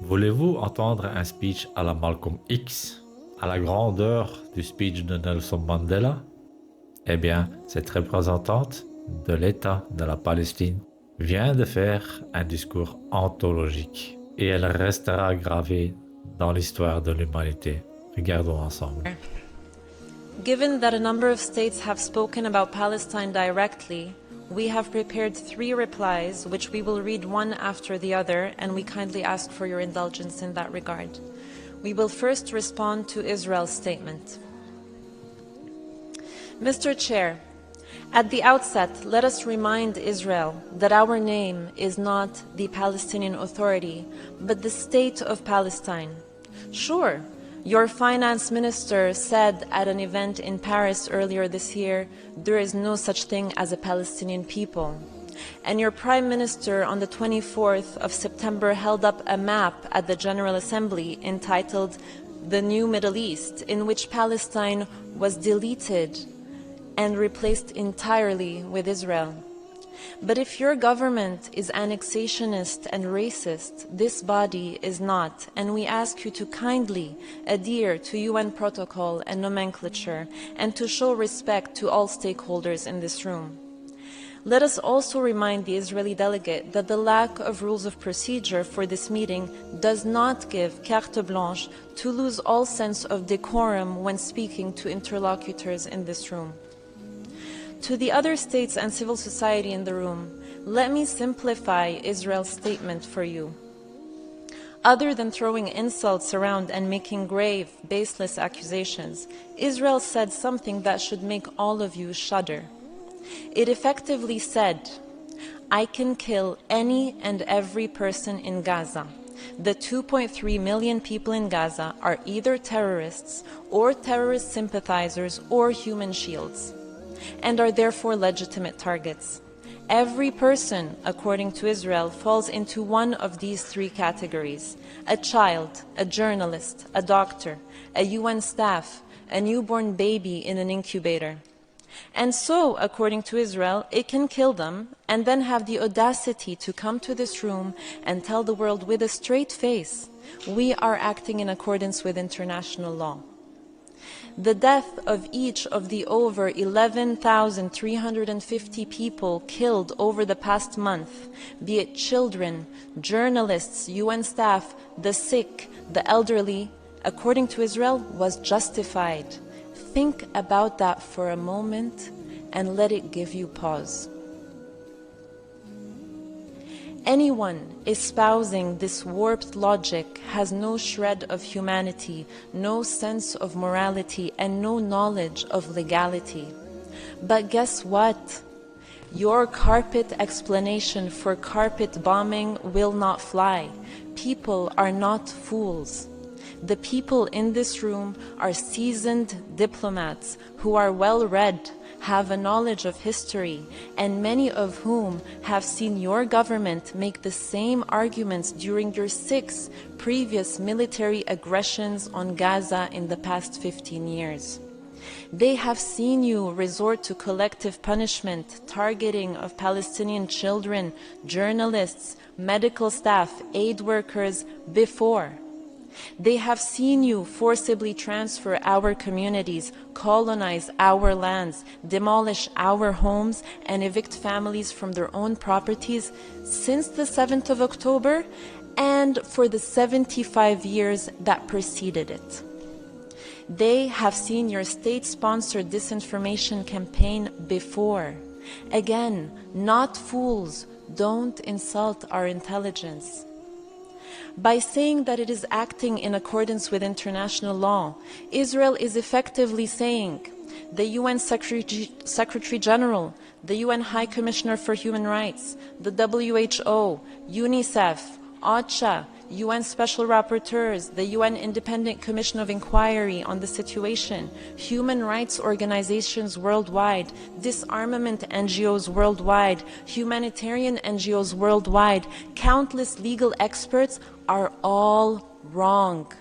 Voulez-vous entendre un speech à la Malcolm X, à la grandeur du speech de Nelson Mandela? Eh bien, cette représentante de l'État de la Palestine vient de faire un discours anthologique et elle restera gravée dans l'histoire de l'humanité. Regardons ensemble. Given that a number of states have spoken about Palestine directly, we have prepared 3 replies, which we will read one after the other, and we kindly ask for your indulgence in that regard. We will first respond to Israel's statement. Mr. Chair, at the outset, let us remind Israel that our name is not the Palestinian Authority, but the State of Palestine. Sure, your finance minister said at an event in Paris earlier this year, there is no such thing as a Palestinian people. And your prime minister on the 24th of September held up a map at the General Assembly entitled The New Middle East, in which Palestine was deleted and replaced entirely with Israel. But if your government is annexationist and racist, this body is not, and we ask you to kindly adhere to UN protocol and nomenclature and to show respect to all stakeholders in this room. Let us also remind the Israeli delegate that the lack of rules of procedure for this meeting does not give carte blanche to lose all sense of decorum when speaking to interlocutors in this room. To the other states and civil society in the room, let me simplify Israel's statement for you. Other than throwing insults around and making grave, baseless accusations, Israel said something that should make all of you shudder. It effectively said, I can kill any and every person in Gaza. The 2.3 million people in Gaza are either terrorists or terrorist sympathizers or human shields, and are therefore legitimate targets. Every person, according to Israel, falls into one of these 3 categories: a child, a journalist, a doctor, a UN staff, a newborn baby in an incubator. And so, according to Israel, it can kill them and then have the audacity to come to this room and tell the world with a straight face, we are acting in accordance with international law. The death of each of the over 11,350 people killed over the past month, be it children, journalists, UN staff, the sick, the elderly, according to Israel, was justified. Think about that for a moment and let it give you pause. Anyone espousing this warped logic has no shred of humanity, no sense of morality, and no knowledge of legality. But guess what? Your carpet explanation for carpet bombing will not fly. People are not fools. The people in this room are seasoned diplomats who are well-read, have a knowledge of history, and many of whom have seen your government make the same arguments during your 6 previous military aggressions on Gaza in the past 15 years. They have seen you resort to collective punishment, targeting of Palestinian children, journalists, medical staff, aid workers before. They have seen you forcibly transfer our communities, colonize our lands, demolish our homes, and evict families from their own properties since the 7th of October and for the 75 years that preceded it. They have seen your state-sponsored disinformation campaign before. Again, not fools, don't insult our intelligence. By saying that it is acting in accordance with international law, Israel is effectively saying the UN Secretary General, the UN High Commissioner for Human Rights, the WHO, UNICEF, OCHA, UN Special Rapporteurs, the UN Independent Commission of Inquiry on the Situation, human rights organizations worldwide, disarmament NGOs worldwide, humanitarian NGOs worldwide, countless legal experts are all wrong.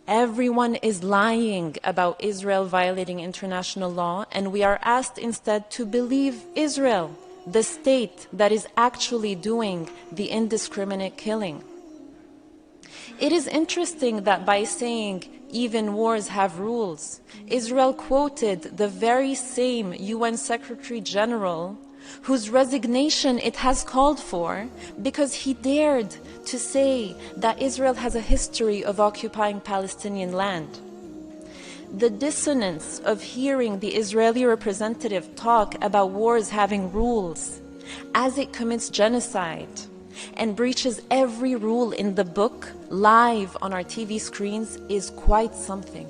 Everyone is lying about Israel violating international law, and we are asked instead to believe Israel, the state that is actually doing the indiscriminate killing. It is interesting that by saying even wars have rules, Israel quoted the very same UN Secretary General whose resignation it has called for because he dared to say that Israel has a history of occupying Palestinian land. The dissonance of hearing the Israeli representative talk about wars having rules as it commits genocide and breaches every rule in the book live on our TV screens is quite something.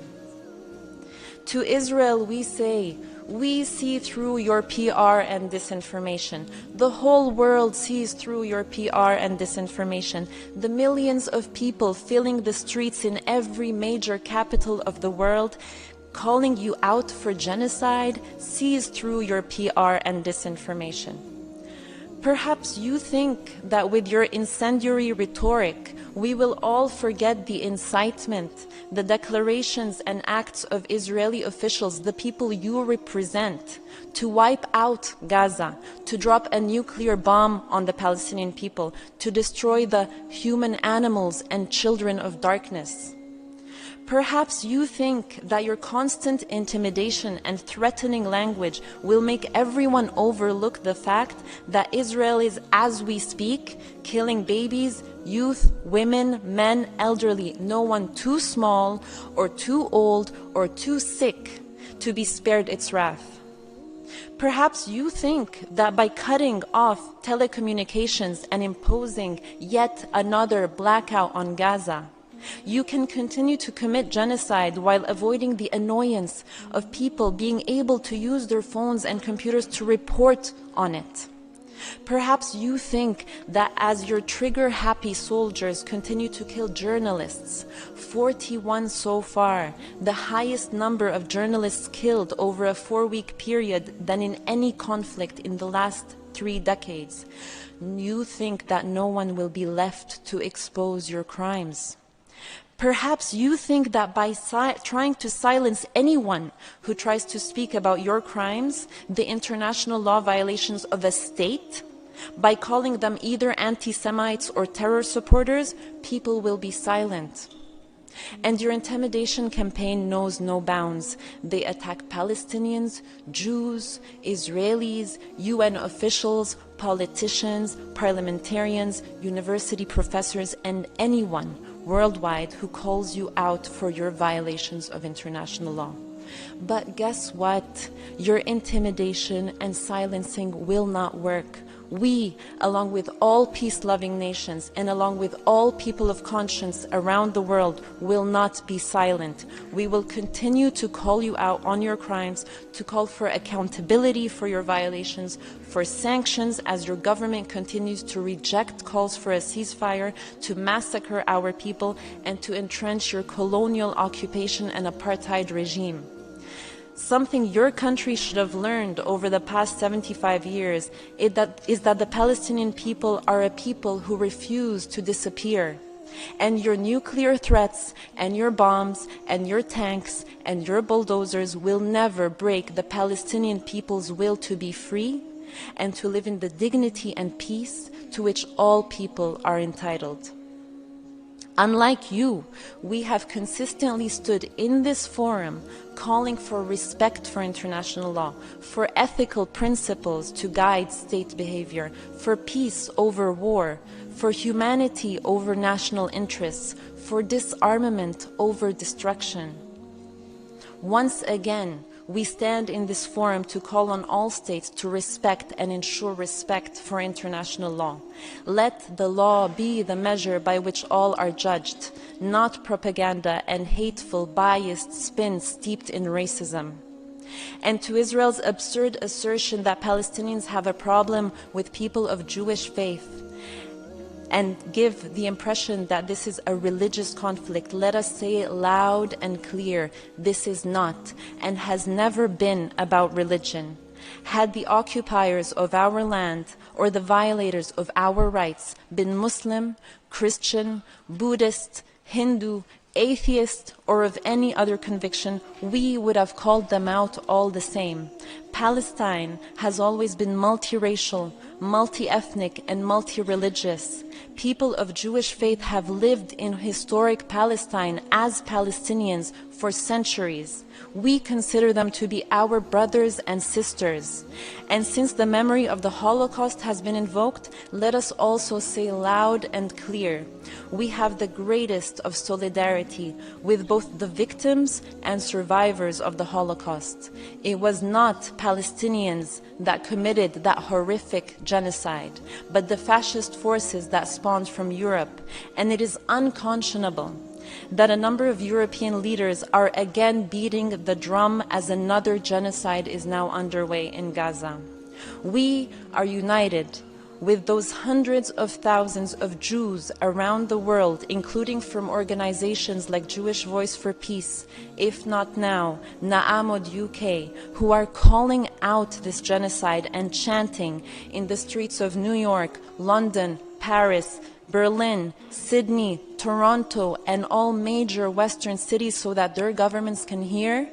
To Israel we say, we see through your PR and disinformation. The whole world sees through your PR and disinformation. The millions of people filling the streets in every major capital of the world, calling you out for genocide, sees through your PR and disinformation. Perhaps you think that with your incendiary rhetoric, we will all forget the incitement, the declarations and acts of Israeli officials, the people you represent, to wipe out Gaza, to drop a nuclear bomb on the Palestinian people, to destroy the human animals and children of darkness. Perhaps you think that your constant intimidation and threatening language will make everyone overlook the fact that Israel is, as we speak, killing babies, youth, women, men, elderly, no one too small or too old or too sick to be spared its wrath. Perhaps you think that by cutting off telecommunications and imposing yet another blackout on Gaza, you can continue to commit genocide while avoiding the annoyance of people being able to use their phones and computers to report on it. Perhaps you think that as your trigger-happy soldiers continue to kill journalists, 41 so far, the highest number of journalists killed over a 4-week period than in any conflict in the last 3 decades, you think that no one will be left to expose your crimes. Perhaps you think that by trying to silence anyone who tries to speak about your crimes, the international law violations of a state, by calling them either anti-Semites or terror supporters, people will be silent. And your intimidation campaign knows no bounds. They attack Palestinians, Jews, Israelis, UN officials, politicians, parliamentarians, university professors, and anyone worldwide who calls you out for your violations of international law. But guess what? Your intimidation and silencing will not work. We, along with all peace-loving nations and along with all people of conscience around the world, will not be silent. We will continue to call you out on your crimes, to call for accountability for your violations, for sanctions as your government continues to reject calls for a ceasefire, to massacre our people, and to entrench your colonial occupation and apartheid regime. Something your country should have learned over the past 75 years is that the Palestinian people are a people who refuse to disappear. And your nuclear threats and your bombs and your tanks and your bulldozers will never break the Palestinian people's will to be free and to live in the dignity and peace to which all people are entitled. Unlike you, we have consistently stood in this forum calling for respect for international law, for ethical principles to guide state behavior, for peace over war, for humanity over national interests, for disarmament over destruction. Once again, we stand in this forum to call on all states to respect and ensure respect for international law. Let the law be the measure by which all are judged, not propaganda and hateful, biased spin steeped in racism. And to Israel's absurd assertion that Palestinians have a problem with people of Jewish faith, and give the impression that this is a religious conflict, let us say it loud and clear. This is not and has never been about religion. Had the occupiers of our land or the violators of our rights been Muslim, Christian, Buddhist, Hindu, atheist, or of any other conviction, we would have called them out all the same. Palestine has always been multiracial, multi-ethnic, and multi-religious. People of Jewish faith have lived in historic Palestine as Palestinians for centuries. We consider them to be our brothers and sisters. And since the memory of the Holocaust has been invoked, let us also say loud and clear, we have the greatest of solidarity with both the victims and survivors of the Holocaust. It was not Palestinians that committed that horrific genocide, but the fascist forces that spawned from Europe, and it is unconscionable that a number of European leaders are again beating the drum as another genocide is now underway in Gaza. We are united with those hundreds of thousands of Jews around the world, including from organizations like Jewish Voice for Peace, If Not Now, Na'amod UK, who are calling out this genocide and chanting in the streets of New York, London, Paris, Berlin, Sydney, Toronto, and all major Western cities so that their governments can hear,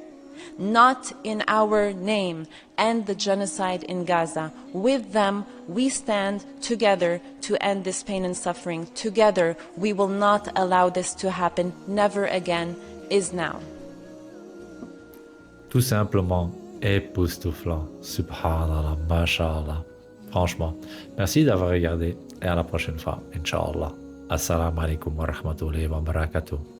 not in our name, end the genocide in Gaza. With them, we stand together to end this pain and suffering. Together, we will not allow this to happen. Never again is now. Tout simplement époustouflant. Subhanallah, mashallah. Franchement, merci d'avoir regardé et à la prochaine fois, Inch'Allah. Assalamu alaikum wa rahmatullahi wa barakatuh.